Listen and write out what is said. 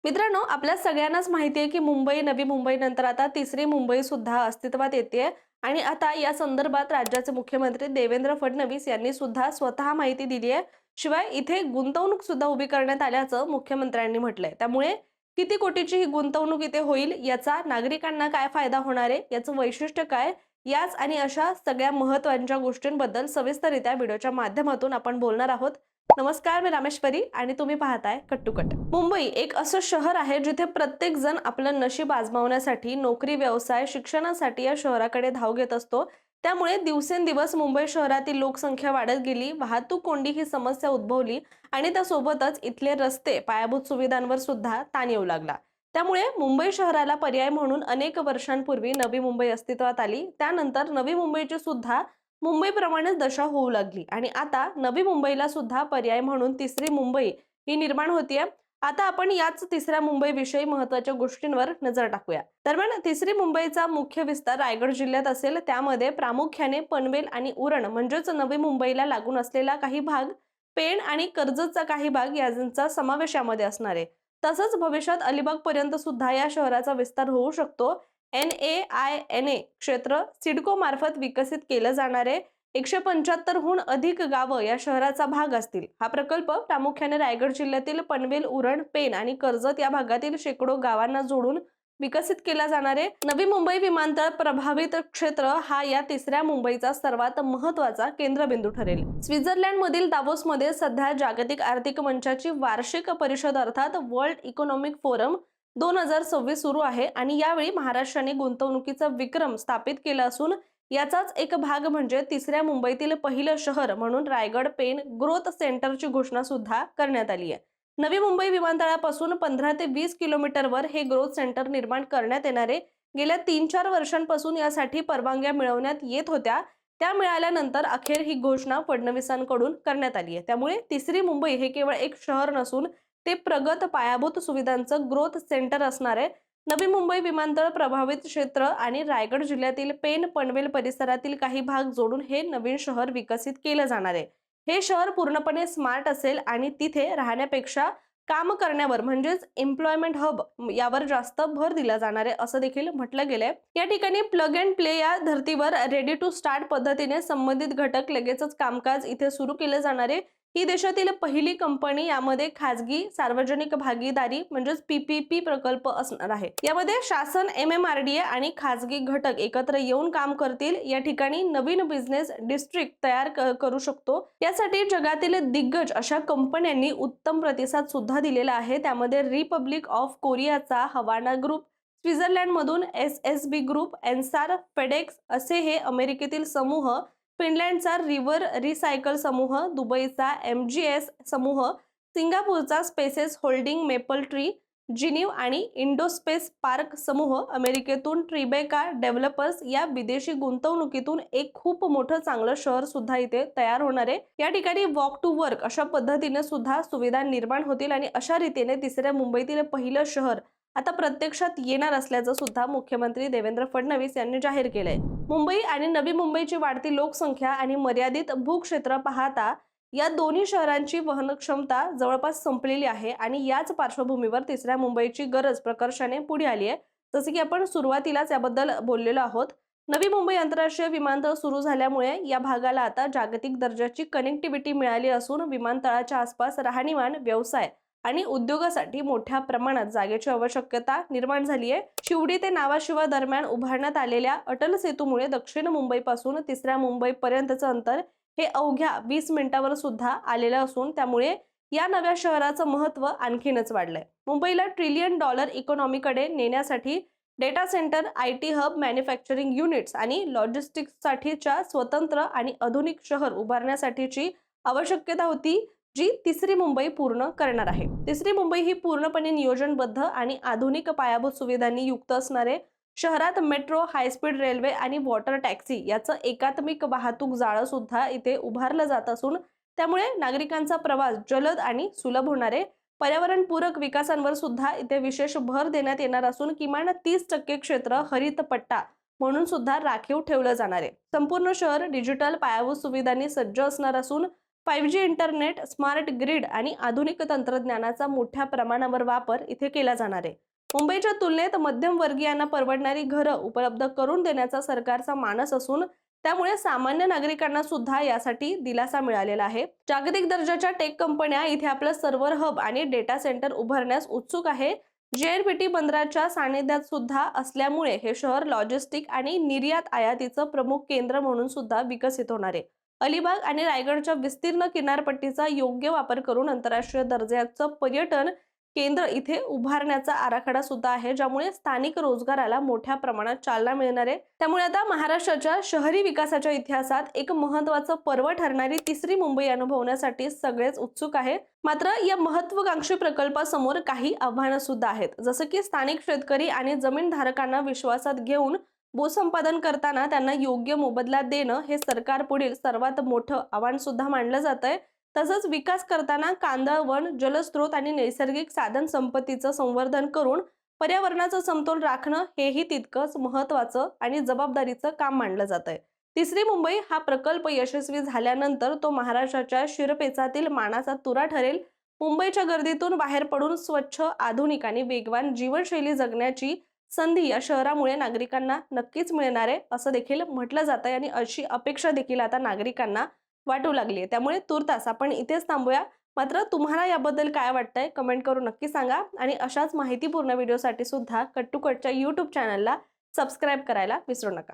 मित्रांनो, आपल्या सगळ्यांनाच माहिती आहे की मुंबई, नवी मुंबई नंतर आता तिसरी मुंबई सुद्धा अस्तित्वात येते आणि आता या संदर्भात राज्याचे मुख्यमंत्री देवेंद्र फडणवीस यांनी सुद्धा स्वतः माहिती दिली आहे. शिवाय इथे गुंतवणूक सुद्धा उभी करण्यात आल्याचं मुख्यमंत्र्यांनी म्हटलंय. त्यामुळे किती कोटीची ही गुंतवणूक इथे होईल, याचा नागरिकांना काय फायदा होणार आहे, याचं वैशिष्ट्य काय, याच आणि अशा सगळ्या महत्त्वाच्या गोष्टींबद्दल सविस्तररित्या व्हिडिओच्या माध्यमातून आपण बोलणार आहोत. नमस्कार, मी रामेश्वरी आणि तुम्ही पाहताय कट टू कट. मुंबई एक असं शहर आहे जिथे प्रत्येक जण आपलं नशीब आजमावण्यासाठी, नोकरी, व्यवसाय, शिक्षणासाठी या शहराकडे धाव घेत असतो. त्यामुळे दिवसेंदिवस मुंबई शहरातील लोकसंख्या वाढत गेली, वाहतूक कोंडी ही समस्या उद्भवली आणि त्यासोबतच इथले रस्ते, पायाभूत सुविधांवर सुद्धा ताण येऊ लागला. त्यामुळे मुंबई शहराला पर्याय म्हणून अनेक वर्षांपूर्वी नवी मुंबई अस्तित्वात आली. त्यानंतर नवी मुंबईची सुद्धा मुंबईप्रमाणेच दशा होऊ लागली आणि आता नवी मुंबईला सुद्धा पर्याय म्हणून तिसरी मुंबई ही निर्माण होतीये. आता आपण याच तिसऱ्या मुंबई विषयी महत्त्वाच्या गोष्टींवर नजर टाकूया. दरम्यान तिसरी मुंबईचा मुख्य विस्तार रायगड जिल्ह्यात असेल. त्यामध्ये प्रामुख्याने पनवेल आणि उरण म्हणजेच नवी मुंबईला लागून असलेला काही भाग, पेण आणि कर्जतचा काही भाग यांचा समावेश यामध्ये असणार आहे. तसंच भविष्यात अलिबाग पर्यंत सुद्धा या शहराचा विस्तार होऊ शकतो. NAINA क्षेत्र सिडको मार्फत विकसित केलं जाणारे 175 हून अधिक गावं या शहराचा भाग असतील. हा प्रकल्प प्रामुख्याने रायगड जिल्ह्यातील पनवेल, उरण, पेण आणि कर्जत या भागातील शेकडो गावांना जोडून विकसित केला जाणारे नवी मुंबई विमानतळ प्रभावित क्षेत्र हा या तिसऱ्या मुंबईचा सर्वात महत्त्वाचा केंद्रबिंदू ठरेल. स्वित्झर्लंड मधील दावोसमध्ये सध्या जागतिक आर्थिक मंचाची वार्षिक परिषद अर्थात वर्ल्ड इकॉनॉमिक फोरम 2026 सुरू आहे आणि यावेळी महाराष्ट्राने गुंतवणुकीचा विक्रम स्थापित केला असून याचाच एक भाग म्हणजे तिसऱ्या मुंबईतील पहिलं शहर म्हणून रायगड पेण ग्रोथ सेंटरची घोषणा सुद्धा करण्यात आली आहे. नवी मुंबई विमानतळापासून 15 ते 20 किलोमीटरवर हे ग्रोथ सेंटर निर्माण करण्यात येणारे. गेल्या 3-4 वर्षांपासून यासाठी परवानग्या मिळवण्यात येत होत्या. त्या मिळाल्यानंतर अखेर ही घोषणा फडणवीसांकडून करण्यात आली आहे. त्यामुळे तिसरी मुंबई हे केवळ एक शहर नसून ते प्रगत पायाभूत सुविधांचं ग्रोथ सेंटर असणार आहे. नवी मुंबई विमानतळ प्रभावित क्षेत्र आणि रायगड जिल्ह्यातील पेण, पनवेल परिसरातील काही भाग जोडून हे नवीन शहर विकसित केलं जाणार आहे. हे शहर पूर्णपणे स्मार्ट असेल आणि तिथे राहण्यापेक्षा काम करण्यावर म्हणजेच एम्प्लॉयमेंट हब यावर जास्त भर दिला जाणार आहे असं देखील म्हटलं गेलंय. या ठिकाणी प्लग अँड प्ले या धर्तीवर रेडी टू स्टार्ट पद्धतीने संबंधित घटक लगेचच कामकाज इथे सुरू केले जाणार आहे. ही देशातील पहिली कंपनी यामध्ये खाजगी सार्वजनिक भागीदारी म्हणजेच PPP प्रकल्प असणार आहे. यामध्ये शासन, MMRDA आणि खाजगी घटक एकत्र येऊन काम करतील. या ठिकाणी नवीन बिझनेस डिस्ट्रिक्ट तयार करू शकतो. यासाठी जगातील दिग्गज अशा कंपन्यांनी उत्तम प्रतिसाद सुद्धा दिलेला आहे. त्यामध्ये रिपब्लिक ऑफ कोरियाचा हवाना ग्रुप, स्वित्झर्लंड मधून SSB ग्रुप, एन्सार, फेडेक्स असे हे अमेरिकेतील समूह, फिनलँडचा रिव्हर रिसायकल समूह, दुबईचा MGS समूह, सिंगापूरचा spaces holding, maple tree, Geneva आणि इंडोस्पेस पार्क समूह, अमेरिकेतून ट्रिबेका डेव्हलपर्स या विदेशी गुंतवणुकीतून एक खूप मोठं चांगलं शहर सुद्धा इथे तयार होणार आहे. या ठिकाणी वॉक टू वर्क अशा पद्धतीने सुद्धा सुविधा निर्माण होतील आणि अशा रीतीने तिसऱ्या मुंबईतील पहिलं शहर आता प्रत्यक्षात येणार असल्याचं सुद्धा मुख्यमंत्री देवेंद्र फडणवीस यांनी जाहीर केलंय. मुंबई आणि नवी मुंबईची वाढती लोकसंख्या आणि मर्यादित भूक्षेत्र पाहता या दोन्ही शहरांची वहन क्षमता जवळपास संपलेली आहे आणि याच पार्श्वभूमीवर तिसऱ्या मुंबईची गरज प्रकर्षाने पुढे आली आहे. जसे की आपण सुरुवातीलाच याबद्दल बोललेलो आहोत. नवी मुंबई आंतरराष्ट्रीय विमानतळ सुरू झाल्यामुळे या भागाला आता जागतिक दर्जाची कनेक्टिव्हिटी मिळाली असून विमानतळाच्या आसपास राहणीमान, व्यवसाय आणि उद्योगासाठी मोठ्या प्रमाणात जागेची आवश्यकता निर्माण झाली आहे. शिवडी ते नावाशिवा दरम्यान उभारण्यात आलेल्या अटल सेतूमुळे दक्षिण मुंबईपासून तिसऱ्या मुंबई पर्यंतचं अंतर हे अवघ्या 20 मिनिटांवर सुद्धा आलेलं असून त्यामुळे या नव्या शहराचं महत्त्व आणखीनच वाढलंय. मुंबईला $1 ट्रिलियन इकॉनॉमीकडे नेण्यासाठी data centre, IT hub, manufacturing units आणि लॉजिस्टिक्ससाठीच्या स्वतंत्र आणि आधुनिक शहर उभारण्यासाठीची आवश्यकता होती, जी तिसरी मुंबई पूर्ण करणार आहे. तिसरी मुंबई ही पूर्णपणे नियोजनबद्ध आणि आधुनिक पायाभूत सुविधांनी युक्त असणारे. शहरात मेट्रो, हायस्पीड रेल्वे आणि वॉटर टॅक्सी याचं एकात्मिक वाहतूक जाळं सुद्धा इथे उभारलं जात असून त्यामुळे नागरिकांचा प्रवास जलद आणि सुलभ होणार आहे. पर्यावरणपूरक विकासांवर सुद्धा इथे विशेष भर देण्यात येणार असून किमान 30% क्षेत्र हरित पट्टा म्हणून सुद्धा राखीव ठेवलं जाणार आहे. संपूर्ण शहर डिजिटल पायाभूत सुविधांनी सज्ज असणार असून 5G इंटरनेट, स्मार्ट ग्रिड आणि आधुनिक तंत्रज्ञानाचा मोठ्या प्रमाणावर वापर इथे केला जाणार आहे. मुंबईच्या तुलनेत मध्यमवर्गीयांना परवडणारी घरं उपलब्ध करून देण्याचा सरकारचा मानस असून त्यामुळे सामान्य नागरिकांना सुद्धा यासाठी दिलासा मिळालेला आहे. जागतिक दर्जाच्या टेक कंपन्या इथे आपलं सर्व्हर हब आणि डेटा सेंटर उभारण्यास उत्सुक आहे. JNPT बंदराच्या सानिध्यात सुद्धा असल्यामुळे हे शहर लॉजिस्टिक आणि निर्यात आयातीचं प्रमुख केंद्र म्हणून सुद्धा विकसित होणार आहे. अलिबाग आणि रायगडच्या विस्तीर्ण किनारपट्टीचा योग्य वापर करून आंतरराष्ट्रीय दर्जाचं पर्यटन केंद्र इथे उभारण्याचा आराखडा सुद्धा आहे, ज्यामुळे स्थानिक रोजगाराला मोठ्या प्रमाणात चालना मिळणार आहे. त्यामुळे आता महाराष्ट्राच्या शहरी विकासाच्या इतिहासात एक महत्त्वाचं पर्व ठरणारी तिसरी मुंबई अनुभवण्यासाठी सगळेच उत्सुक आहेत. मात्र या महत्त्वाकांक्षी प्रकल्पासमोर काही आव्हानं सुद्धा आहेत, जसं की स्थानिक शेतकरी आणि जमीनधारकांना विश्वासात घेऊन भूसंपादन करताना त्यांना योग्य मोबदला देणं हे सरकार पुढील सर्वात मोठं आव्हान सुद्धा मानलं जातंय. तसंच विकास करताना कांदळवन, जलस्रोत आणि नैसर्गिक साधन संपत्तीचं संवर्धन करून पर्यावरणाचा समतोल राखणं हेही तितकंच महत्त्वाचं आणि जबाबदारीचं काम मानलं जातंय. तिसरी मुंबई हा प्रकल्प यशस्वी झाल्यानंतर तो महाराष्ट्राच्या शिरपेचातील मानाचा तुरा ठरेल. मुंबईच्या गर्दीतून बाहेर पडून स्वच्छ, आधुनिक आणि वेगवान जीवनशैली जगण्याची संधी या शहरामुळे नागरिकांना नक्कीच मिळणार आहे, असं देखील म्हटलं जातंय आणि अशी अपेक्षा देखील आता नागरिकांना वाटू लागली आहे. त्यामुळे तुर्तास आपण इथेच थांबूया. मात्र तुम्हाला याबद्दल काय वाटतंय कमेंट करून नक्की सांगा आणि अशाच माहितीपूर्ण व्हिडिओसाठी सुद्धा कट टू कटच्या YouTube चॅनलला सबस्क्राईब करायला विसरू नका.